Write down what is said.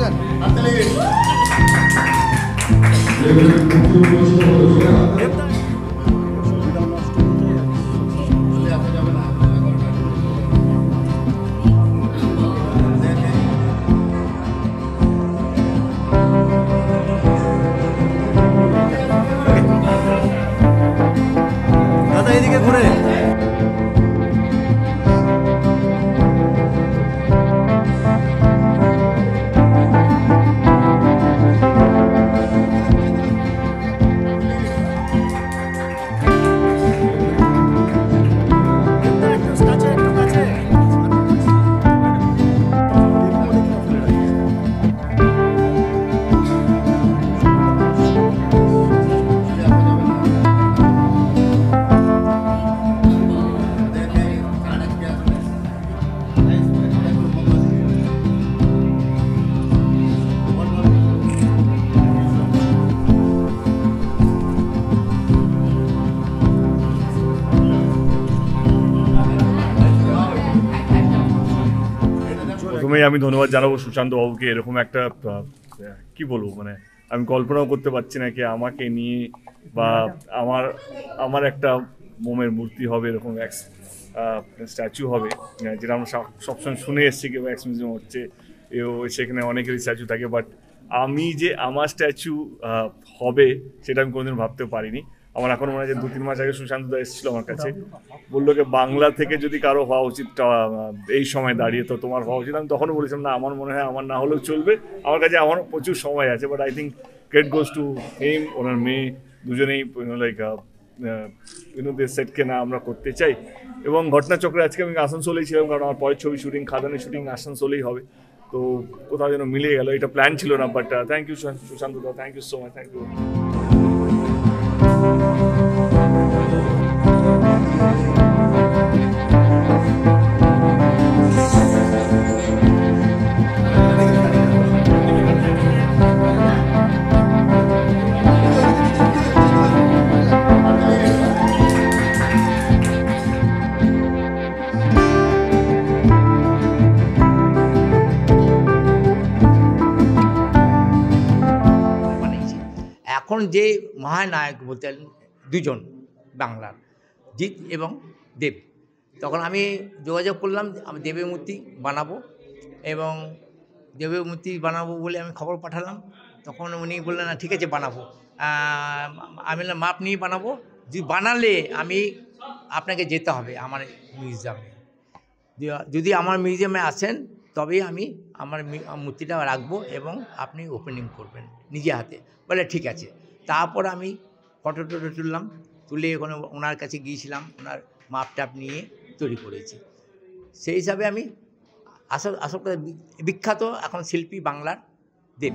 যান। দাদা এদিকে ঘুরে প্রথমেই আমি ধন্যবাদ জানাবো সুশান্ত বাবুকে। এরকম একটা কি বলবো, মানে আমি কল্পনাও করতে পারছি না কি আমাকে নিয়ে বা আমার একটা মোমের মূর্তি হবে, এরকম স্ট্যাচু হবে, যেটা আমরা সবসময় শুনে এসেছি কি ওয়্যাক্স মিউজিয়াম হচ্ছে, সেখানে অনেকেরই স্ট্যাচু থাকে, বাট আমি যে আমার স্ট্যাচু হবে সেটা আমি কোনোদিন ভাবতে পারিনি। আমার এখন মনে হয় যে 2-3 মাস আগে সুশান্ত দা এসেছিল আমার কাছে, বললো যে বাংলা থেকে যদি কারো হওয়া উচিত এই সময় দাঁড়িয়ে তো তোমার হওয়া উচিত। আমি তখনও বলেছিলাম না, আমার মনে হয় আমার না হলেও চলবে, আমার কাছে আমারও প্রচুর সময় আছে, but I think credit goes to him, ওনার মেয়ে, দুজনেই লাইক বিনোদের সেটকে না আমরা করতে চাই। এবং ঘটনাচক্রে আজকে আমি আসানসোলেই ছিলাম, কারণ আমার পরের ছবি শুটিং, খাদানের শুটিং আসানসোলেই হবে, তো কোথাও যেন মিলে গেল, এটা প্ল্যান ছিল না, বাট থ্যাংক ইউ সুশান্ত দা, thank you so much, thank you. এখন যে মহানায়ক বলতেন দুজন বাংলার, জিৎ এবং দেব, তখন আমি যোগাযোগ করলাম আমি দেবের মূর্তি বানাবো, এবং দেবের মূর্তি বানাবো বলে আমি খবর পাঠালাম। তখন উনি বললেন না ঠিক আছে বানাবো। আমি বললাম মাপ নিয়ে বানাবো, যদি বানালে আমি আপনাকে যেতে হবে আমার মিউজিয়ামে, যদি আমার মিউজিয়ামে আসেন তবেই আমি আমার মূর্তিটা রাখবো এবং আপনি ওপেনিং করবেন নিজে হাতে। বলে ঠিক আছে। তারপর আমি ফটো টটো তুললাম, তুলে ওখানে ওনার কাছে গিয়েছিলাম, ওনার মাপ টাপ নিয়ে তৈরি করেছি। সেই হিসাবে আমি আসল বিখ্যাত এখন শিল্পী বাংলার দেব।